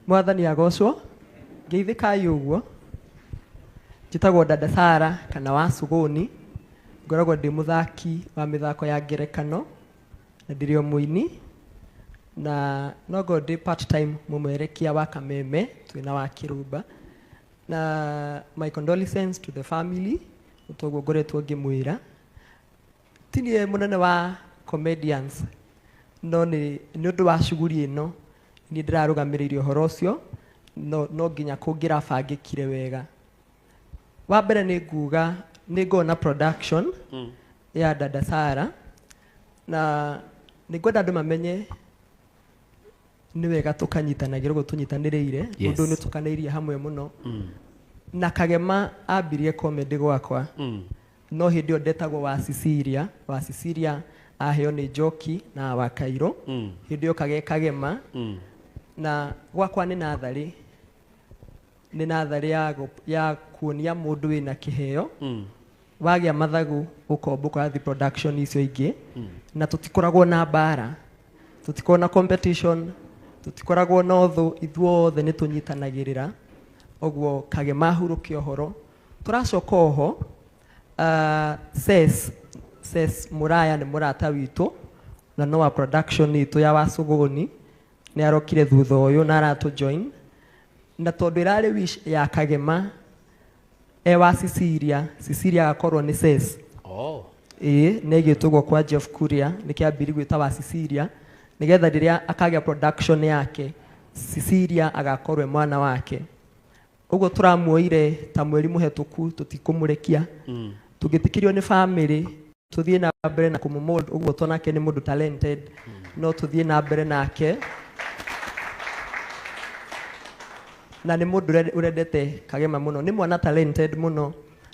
Mwathani agocwo ngeithĩkai ũguo njĩtagwo Dada Sara kana wa Suguni ngoragwo ndĩ mũthaki wa mĩthako ya ngerekano na ndĩrĩ o mũini na no ngorwo ndĩ part time mũmerekia wa kameme twĩna wa Kĩrumba na my condolences to the family ũtoguo ngoretwo ngĩmwĩra tinie mũnene wa comedians no nĩ ũndũ wa shughuli ĩno ni ndĩrarũgamĩrĩire ũhoro ũcio no nginya kũngĩrabangĩkire wega wa mbere nĩ nguga nĩ ngona production ya Dada Sara na nĩ ngwenda andũ mamenye nĩ wega tũkanyitanagĩra ũguo tũnyitanĩrĩire ũndũ nĩ tũkanĩirie hamwe mũno na Kagema ambirie comedy gwakwa no hĩndĩ ĩyo ndetagwo wa Cecilia aheo nĩ Njoki na wa Kairũ hĩndĩ ĩyo Kagema na gwakwa nĩ natharĩ ya kuonia mũndũ wĩna kĩheo wagĩa mathagu ũkombũka thi production icio ingĩ na tũtikoragwo na mbara tũtikoragwo na competition tũtikoragwo na ũthũ ithuothe nĩ tũnyitanagĩrĩra ũguo Kagema hurũkia ũhoro tũracoka oho Ses Mũraya nĩ mũrata witũ na no wa production itũ ya wa Suguni nĩ arokire thutha ũyũ na aratũ join na tondũ ĩrarĩ wish ya Kagema wa Cecilia agakorwo nĩ Ses nĩ gĩtũgwo kwa Jeff Kuria nĩ kĩambiri gwĩta wa Cecilia nĩgetha rĩrĩa akagĩa production yake Cecilia agakorwo mwana wake ũguo tũramuoire ta mweri mũhetũku tũtikũmũrekia tũgĩtikĩrio nĩ family tuthiĩ na mbere na kũmũmold ũguo tonake nĩ mũndũ talented no tuthiĩ na mbere nake na nĩ mũndũ ũrendete Kagema mũno nĩ mwana talented mũno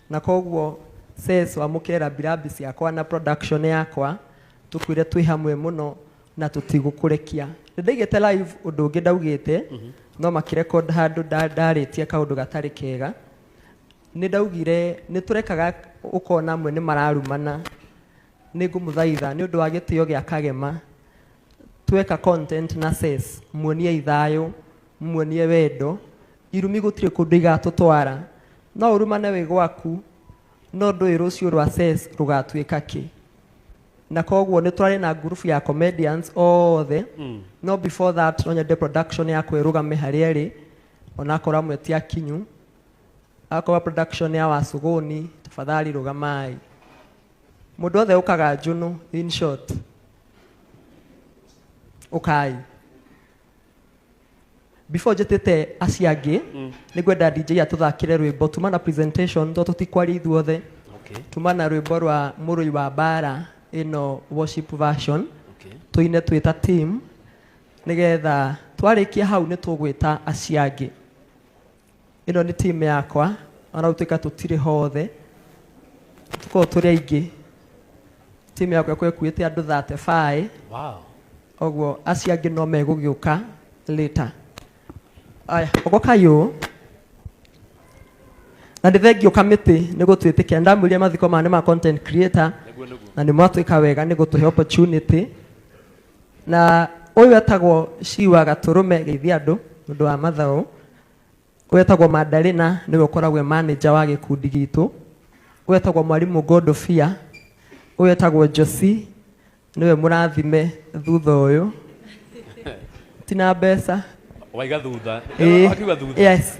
na koguo Ses wamũkĩra birambi ciakwa na production yakwa tũkwĩre twĩ hamwe mũno na tũtigũkũrekia ndaigĩte live ũndũ ũngĩ ndaugĩte no makĩrecord handũ ndarĩtie kaũndũ gatarĩ kega nĩ ndaugire nĩ tũrekaga ũkona amwe nĩ mararumana nĩ ngũmũthaitha nĩ ũndũ wa gĩtĩo gĩa Kagema tweka content na Ses muonie ithayũ muonie wendo irumi gũtirĩ kũndũ igatũtwara no ũrumane wĩ gwaku no ndũĩ rũciũ rwa Ses rũgatuĩka kĩ na koguo nĩ twarĩ na group ya comedians othe no before that no nyende production yakwa ĩrũgame harĩa ĩrĩ onakorwo amwe ti akinyu akorwo production ya wa Suguni tafadhali rũgamai mũndũ othe ũkaga njũnũ in short ũkai before njĩtĩte acio angĩ nĩ ngwenda DJ atũthakĩre rwĩmbo tuma na presentation to tũtikwaria ithuothe tuma na rwĩmbo rwa mũrũi wa mbara ĩno worship version tũine twĩta team nĩgetha twarĩkia hau nĩ tũgwĩta acio angĩ ĩno nĩ team yakwa ona gũtuĩka tũtirĩ hothe tũkorwo tũrĩ aingĩ team yakwa ĩkuĩte andũ 35 ũguo acio angĩ no megũgĩũka later aya ũgokayo na ndĩthengio kamĩtĩ nĩ gũtwĩtĩkia ndamwĩria mathiko mane ma content creator na nĩ mwatwĩka wega nĩ gũtũhe opportunity na ũyũ etagwo Ciwa Gatũrũme geithia andũ ũndũ wa mathaũ ũyũ etagwo Madalena nĩwe ũkoragwo manager wa gĩkundi gitũ ũyũ etagwo Mwarimũ Godofia ũyũ etagwo Josi nĩwe mũrathime thutha ũyũ tina mbeca waiga thutha akiuga thutha yes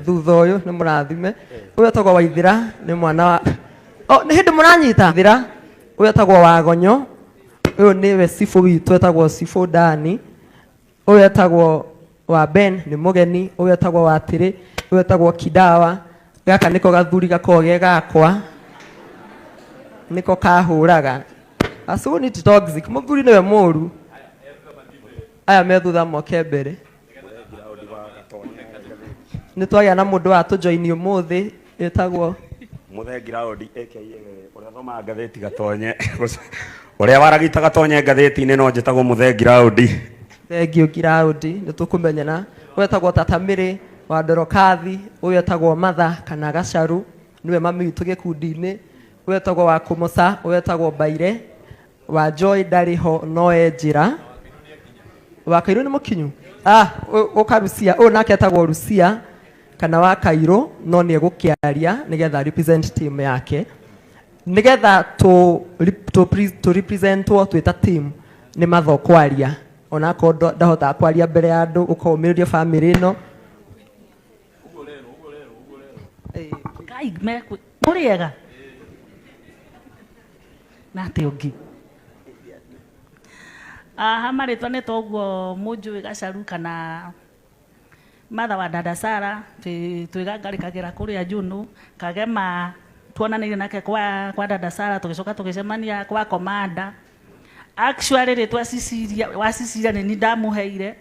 thutha ũyũ nĩ mũrathime ũyũ etagwo Waithira nĩ mwana wa nĩ hĩndĩ mũranyita Thira ũyũ etagwo Wagonyo ũyũ nĩwe Sifũ witũ etagwo Sifũ Dani ũyũ etagwo wa Ben nĩ mũgeni ũyũ etagwo Watĩrĩ ũyũ etagwo Kidawa gaka nĩko gathuri gakoge gakwa nĩko kahũraga Asuni ti toxic mũthuri nĩwe mũru aya me thutha moke mbere nĩ twagĩa na mũndũ wa tũjoini ũmũthĩ etagwo Mũthengi Raũndi aka ũrĩa thomaga ngathĩti Gatonye ũrĩa waragita Gatonye ngathĩti-inĩ no njĩtagwo Mũthengi Raũndi Thengiũ Giraũndi nĩ tũkũmenyana ũyũ etagwo Tata Mĩrĩ wa Ndorokathi ũyũ etagwo Matha kana Gacaru nĩwe mami witũ gĩkundi-inĩ ũyũ etagwo wa Kũmoca ũyũ etagwo Baire wa Joy ndarĩ ho no njĩra wa Kairũ nĩ mũkinyu Oka Rusia o nake etagwo Rusia kana wa Kairo no nĩ egũkĩaria nĩgetha represent team yake nĩgetha to represent twĩta team nĩ matho kwaria ona ko ndahota kwaria mbere ya andũ ũkaũmĩrĩria family ĩno Ngai mũrĩega na teongi marĩtwa nĩ toguo mũnjũĩ Gacaru kana Martha wa dada Sara twĩgangarĩkagĩra kũrĩa Junu Kagema tuonanĩire nake kwa dada Sara tũgĩcoka tũgĩcemania kwa komanda actually rĩtwa Cicilia nĩ ndamũheire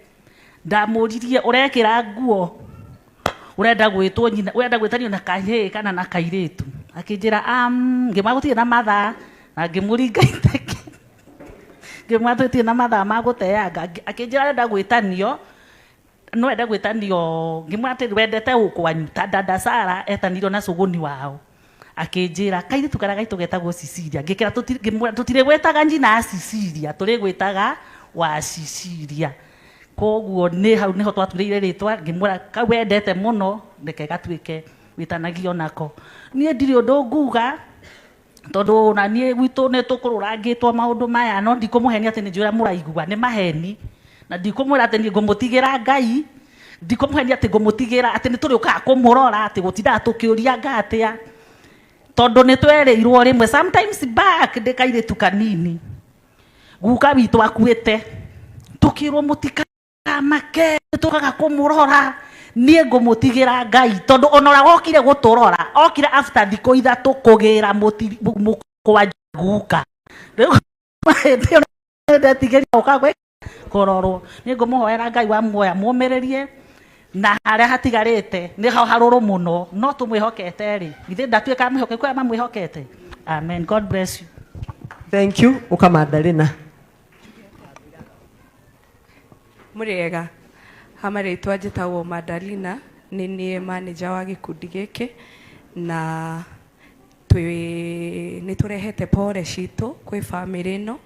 ndamũririe ũrekĩra nguo urenda gwĩtanio na kahĩĩ kana na kairĩtu akĩnjĩra ngĩmagũtirĩ na mathaa na ngĩmũringa iteke ngĩmwatũtie na mathaa ma gũteanga akĩnjĩra arenda gwĩtanio no enda gwĩtanio ngĩmwatĩ wendete ũkwanyu ta dada Sara etanirio na cũgũni wao akĩnjĩra kairĩtu karĩa gaitũ getagwo Cicilia ngĩkĩra tũtirĩ gwĩtaga nyina Cicilia tũrĩ gwĩtaga wa Cicilia koguo nĩ hau nĩho twatuĩrĩire rĩtwa ngĩmwĩra kau wendete mũno reke gatuĩke wĩtanagio nako niĩ ndirĩ ũndũ nguga tondũ na niĩ gwitũ nĩ tũkũrũrangĩtwo maũndũ maya no ndikũmũhenia atĩ nĩ njũra mũraigua nĩ maheni na ndikũmwĩra atĩ nĩ ngũmũtigĩra Ngai ndikũmũhenia atĩ ngũmũtigĩra atĩ nĩ tũrĩũkaga kũmũrora atĩ gũtindaga tũkĩũria ngatĩa tondũ nĩ twerĩirwo rĩmwe sometimes back ndĩkairĩtu kanini guka witũ akuĩte tũkĩrwo mũtikamake tũkaga kũmũrora niĩ ngũmũtigĩra Ngai tondũ ona wokire gũtũrora okire after thikũ ithatũ kũgĩra mũkwa guka ndetigĩria ũkagwe kũrorwo nĩ ngũmũhoera Ngai wa muoya mũmĩrĩrie na harĩa hatigarĩte nĩ ho harũrũ mũno no tũmwĩhokete rĩ githĩ ndatuĩka mwĩhokeku arĩa mamwĩhokete amen God bless you thank you Ukamandarina Mũrĩega hamarĩtwa njĩtagwo Madalina nĩ niĩ manager wa gĩkundi gĩkĩ na nĩ tũrehete pore citũ kwĩ family ĩno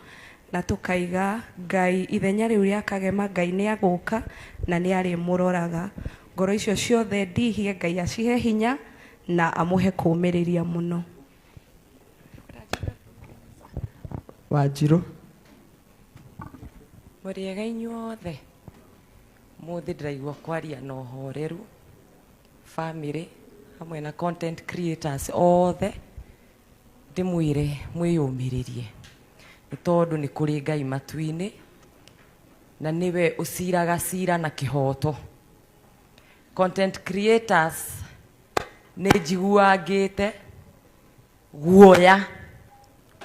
na tukaiga Ngai ithenya rĩu rĩa Kagema Ngai nĩ agũka na nĩ arĩmũroraga ngoro icio ciothe ndihie Ngai acihe hinya na amũhe kũũmĩrĩria mũno Wanjirũ Mũrĩega inyuothe mũthĩ ndĩraigua kwaria na ũhoreru family hamwe na content creators othe ndĩmwĩre mwĩyũmĩrĩrie nĩ tondũ nĩ kũrĩ Ngai matu-inĩ na nĩwe ũciraga cira na kĩhoto content creators nĩ njiguangĩte guoya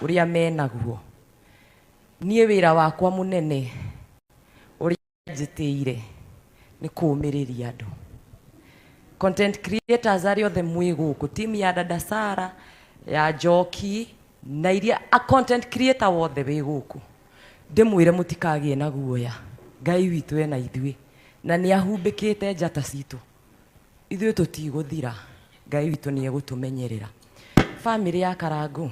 ũrĩa menaguo niĩ wĩra wakwa mũnene ũrĩa njĩtĩire nĩ kũũmĩrĩria andũ content creators arĩa othe mwĩ gũkũ team ya dada Sara ya Njoki na iria a content creator wothe wĩ gũkũ ndĩmwĩre mũtikagĩe na guoya Ngai witũ ena ithuĩ na nĩ ahumbĩkĩte njata citũ ithuĩ tũtigũthira Ngai witũ nĩ egũtũmenyerera family ya Karangũ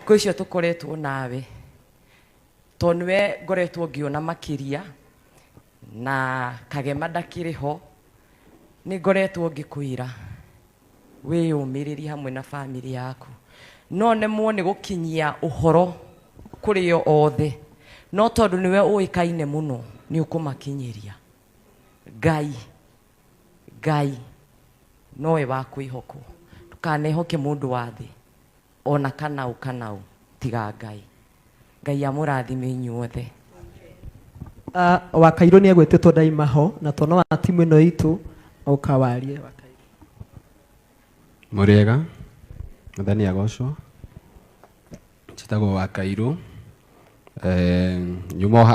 kwa icio tũkoretwo nawe tondũ nĩwe ngoretwo ngĩona makĩria na Kagema ndakĩrĩ ho nĩ ngoretwo ngĩkwĩra wĩyũmĩrĩrie hamwe na family yaku no nemwo nĩ gũkinyia ũhoro kũrĩ o othe no tondũ nĩwe ũĩkaine mũno nĩ ũkũmakinyĩria Ngai nowe wa kwĩhokwo ndũkanehoke mũndũ wa thĩ ona kanaũ tiga Ngai amũrathime inyuothe wa Kairũ nĩ egwĩtĩtwo ndaima ho na twana wa timu ĩno itũ ũkawarie wa Kairũ Mũrĩega Mwathani agocwo njĩtagwo wa Kairũ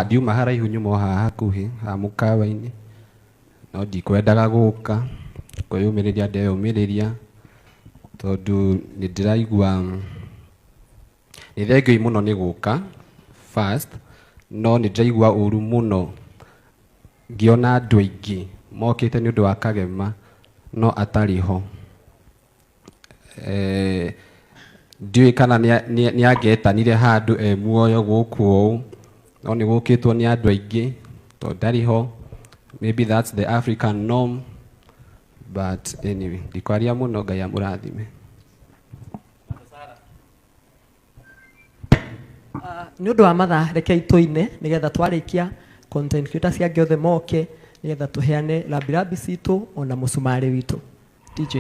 ndiuma haraihu nyuma haha hakuhĩ ha mũkawa-inĩ no ndikwendaga gũka kwĩyũmĩrĩria ndeyũmĩrĩria tondũ nĩ ndĩraigua nĩ thengiũ mũno nĩ gũka first no nĩ ndĩraigua ũru mũno ngĩona andũ aingĩ mokĩte nĩ ũndũ wa Kagema no atarĩ ho ndiũĩ kana nĩ angĩetanire handũ muoyo gũkũ ũũ no nĩ gũkĩtwo nĩ andũ aingĩ tondũ ndarĩ ho maybe that's the African norm, but anyway, ndikwaria muno Ngai amurathime. Nĩ ũndũ wa mathaa reke itũine nĩgetha twarĩkia content creators cia giothe moke nĩgetha tũheane rabirabi citũ ona mũcumarĩ witũ. DJ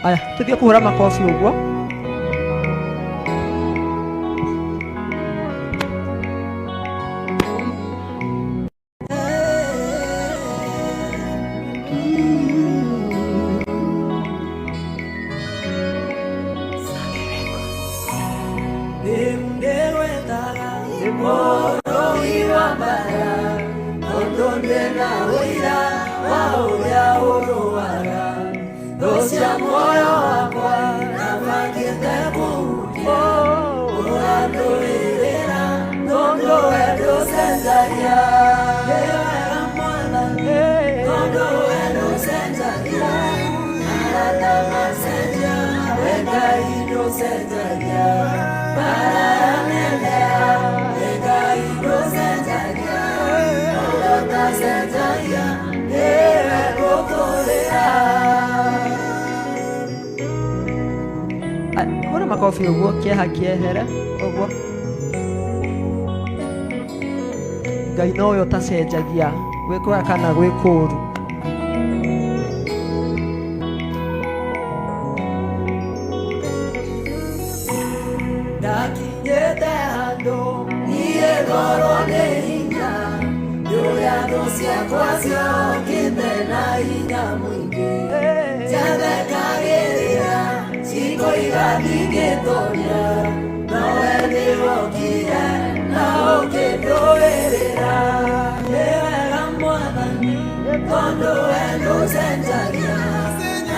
aya tũthiĩ kũhũra makobi ũguo. Hũra makobi ũguo kĩeha kĩehere ũguo. Ngai nowe ũtacenjagia gwĩ kwega kana gwĩ kũũru. Ndakinyĩte handũ niĩ ngorwo nĩ hinya ndũrĩa thũ ciakwa ciokĩte na hinya mũingĩ ciathekagĩrĩra cikoiga ndingĩtũria nowe nĩwokire na ũkĩndũĩrĩra nĩ wega Mwathani tondũ we ndũcenjagia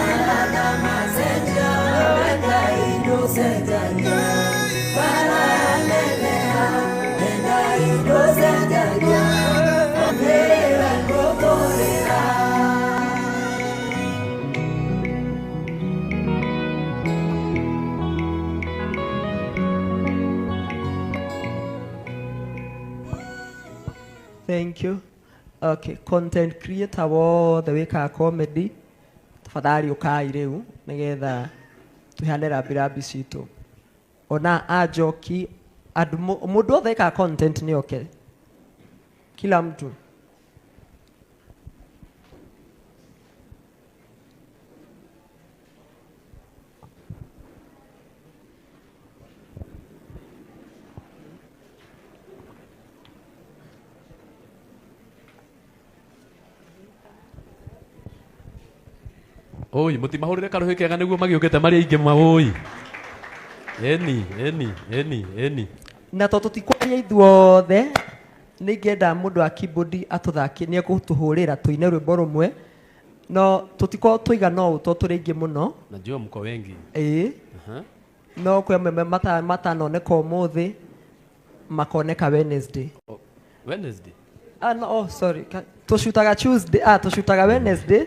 arata macenjia we Ngai ndũcenjagia baraneneha we Ngai ndũcenjagia nĩwe ngũtũrĩra. Thank you. Okay, content creator wothe wĩkaga comedy tafadhali ũkai rĩu nĩgetha tũheane rabirabi citũ. Ona ajoki mũndũ wothe wĩkaga content nĩ okay. Kila mtu. Oi, mutimahurire karuhi kega niguo magiukite mari aingi oi. Eni. Na to tutikwaria ithuothe nĩngĩenda mũndũ wa keyboard atũthaki nĩ egũtũhũrĩra tũine rwĩmbo rũmwe no tũtikorwo tũigana ũũ to tũrĩ aingĩ mũno. Najua mko wengi. No kwĩ amwe matanoneka ũmũthĩ makoneka Wednesday. Wednesday? No, oh, sorry. Tũcutaga Tuesday, tũcutaga Wednesday.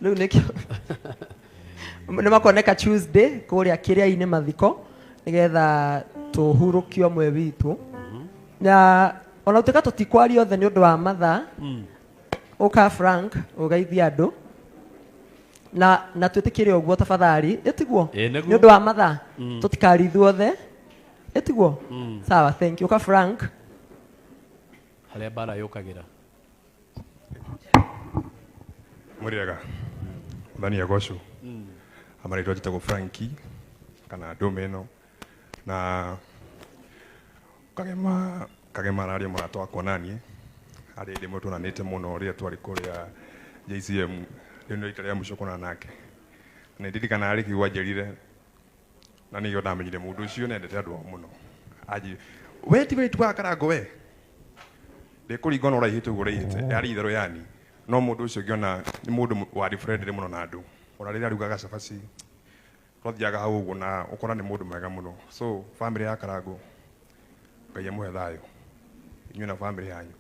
Rĩu nĩkĩo nĩ makoneka Tuesday kũrĩa kĩrĩa-inĩ mathiko nĩgetha tũhurũkio mwe witũ. Na ona ũtĩka tũtikwaria othe nĩ ũndũ wa mathaa ũka Frank ũgeithia andũ na twĩtĩkĩre ũguo tafadhali ĩtiguo nĩ ũndũ wa mathaa tũtikarithuo othe ĩtiguo. Sawa, thank you. Ũka Frank harĩa bara yũkagĩra. Mũrĩega Thani Agosho amarĩtwo njĩtagwo Frankie kana Domeno na kagema narĩ mũrata wakwa naniĩ harĩ ndĩ mũtũnanĩte mũno rĩrĩa twarĩ kũrĩa JCM rĩu nĩ rita rĩa mũico kũonana nake na ndirikana arĩ kiugo anjĩrire na nĩguo ndamenyire mũndũ ũcio nendete andũ ao mũno anjĩ we ti wĩtu wa Karango we ndĩkũringa ona ũraihĩte ũguo ũraihĩte yarĩ itherũ yani no mũndũ ũcio ngĩona nĩ mũndũ warĩ friendly mũno na andũ ona rĩrĩa arugaga cabaci twathiaga hau ũguo na ũkora nĩ mũndũ mwega mũno. So family ya Karango Ngai amũhe thayũ inyuĩ na family yanyu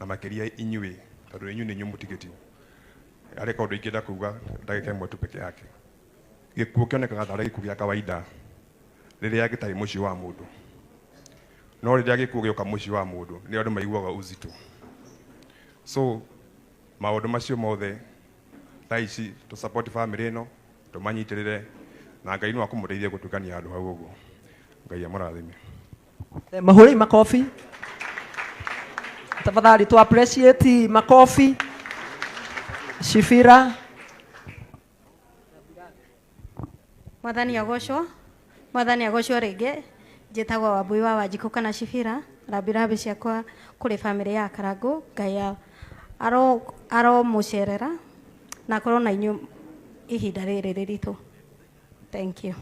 na makĩria inyuĩ tondũ inyuĩ nĩ inyuĩ mũtigĩti arĩ kaũndũ ingĩenda kuuga ndagĩka ĩmwe tu peke yake. Gĩkuũ kĩonekaga tarĩ gĩkuũ gĩa kawaida rĩrĩa gĩtarĩ mũciĩ wa mũndũ no rĩrĩa gĩkuũ gĩoka mũciĩ wa mũndũ nĩ andũ maiguaga uzito. So maundu macio mothe taici to support family ino tumanyitirire na Ngai no akumuteithia gutukania andu hau uguo. Ngai amurathime. Mahuri makofi. Tafadhali tu appreciate makofi. Shifira. Mwathani agocwo ringi njitagwo Wambui wa Wanjiku kana Shifira. Rabirabi ciakwa kuri family ya Karangu. Ngai aro mucerera na korwo na inyu ihinda riri riritu. Thank you.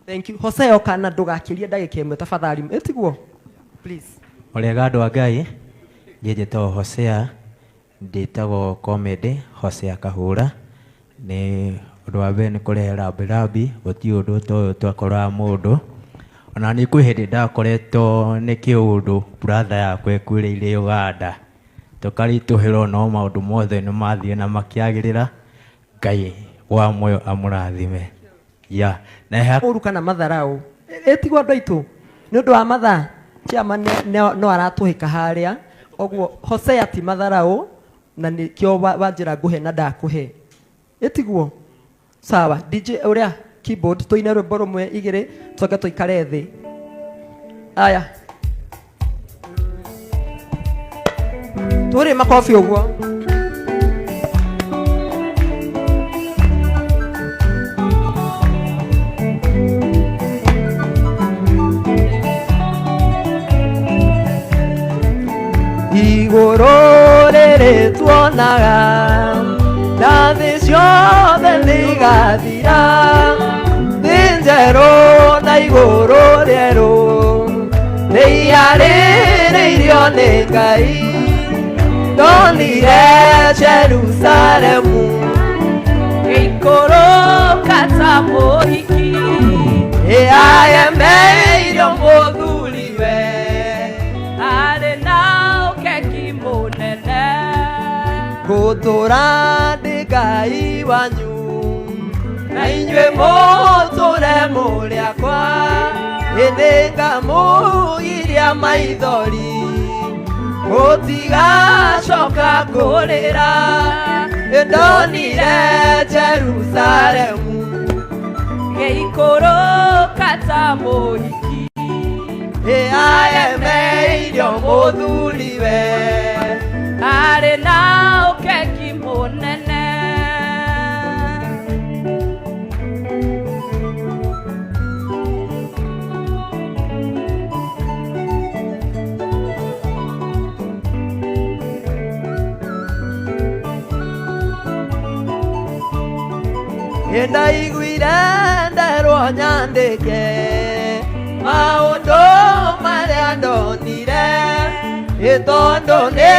Thank you. Hosea kana ndugakirie ndagika imwe tafadhali. Etiguo. Please. Olega andu a Ngai njĩtagwo Hosea ndĩtagwo comedy Hosea Kahura ni ũndũ wa mbere nĩ kũrehe rabirabi gũtirĩ ũndũ ũtoĩ twakoraga mũndũ ona nĩ kwĩ hĩndĩ ndakoretwo nĩ kĩũndũ brother yakwa ekuĩrĩire Uganda tũkaritũhĩrwo no maũndũ mothe nĩ mathiĩ na makĩagĩrĩra. Ngai wa muoyo amũrathime. Ya na ũru kana matharau etigwo andũ aitũ nĩ ũndũ wa mathaa Chiama no aratũhĩka harĩa oguo Hosea ti matharau na nĩkĩo wanjĩra nguhe na ndakuhe etiguo. Sawa DJ uria keyboard tuine rwĩmbo rũmwe igĩrĩ tũcoke tũikare thĩ. Aya tũrĩ makobi ũguo. Igũrũ rĩrĩ tuonaga na thĩ ciothe nĩigathira, thĩ njerũ na igũrũ rĩerũ nĩiharĩrĩirio nĩ Ngai. Ndonire Jerusalemu gĩikũrũka ta mũhiki agemeirio mũthuriwe arĩ na ũkeki mũnene. Gũtũra ndĩ Ngai wanyu na inyuĩ mũtũre mũrĩ akwa, ĩndĩ ngamũgiria maithori gũtigacoka kũrĩra. Ndonire Jerusalemu gĩikũrũka ta mũhiki agemeirio mũthuriwe arĩ na ũkeki mũnene. Ndaiguire nderwo nyandĩke maũndũ marĩa ndonire, tondũ nĩ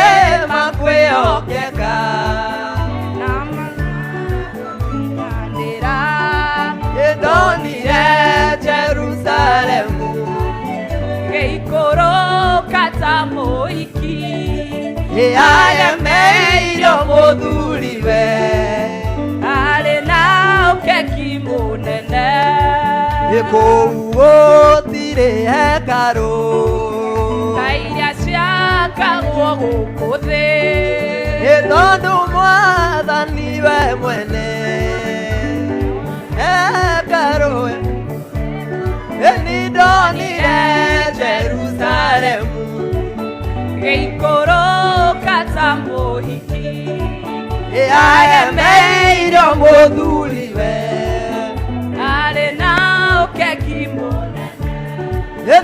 makwĩhokeka na makwĩganĩra. Ndonire Jerusalemu gĩikũrũka ta mũhiki agemeirio mũthuriwe arĩ na ũkeki mũnene. Kũu gũtirĩ hekarũ ta iria ciakagwo gũkũ thĩ, tondũ Mwathani we mwene hekarũ. Nĩ ndonire Jerusalemu gĩikũrũka ta mũhiki agemeirio mũthuriwe arĩ na ũkeki mũnene.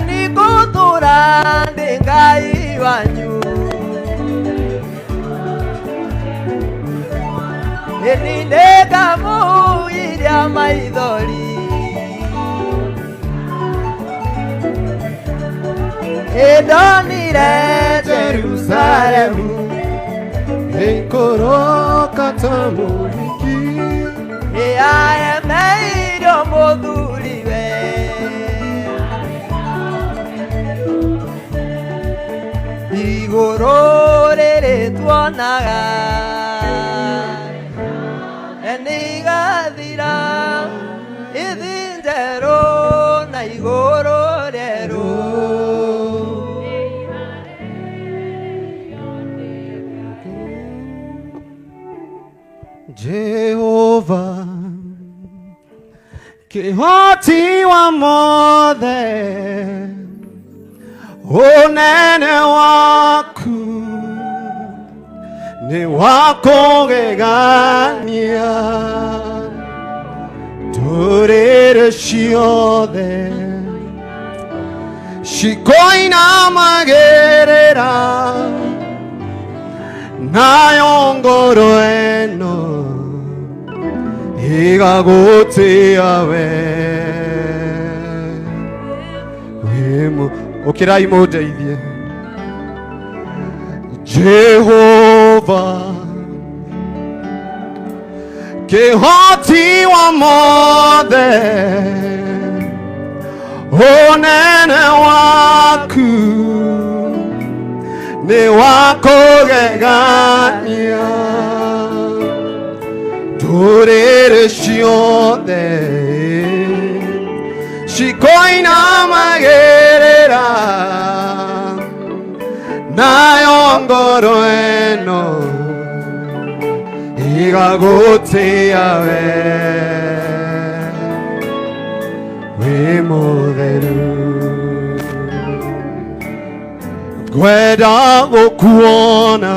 Nĩngũtũra ndĩ Ngai wanyu, nĩngamũgiria maithori. Ndonire Jerusalemu gĩikũrũka ta mũhiki agemeirio mũthuriwe igũrũ rĩrĩ tuonaga nĩigathira, ithĩ njerũ na igũrũ rĩerũ. Jehova kihoti wa mothe unene waku ni wako gegania turire ciothe cikoina magerera nayo ngoro eno igagutia we ukirai mundeithie Jehova kihoti wa mothe unene waku ni wako gegania turire ciothe cikoina magerera nayo ngoro eno igagutia we mutheru ngwenda gukuona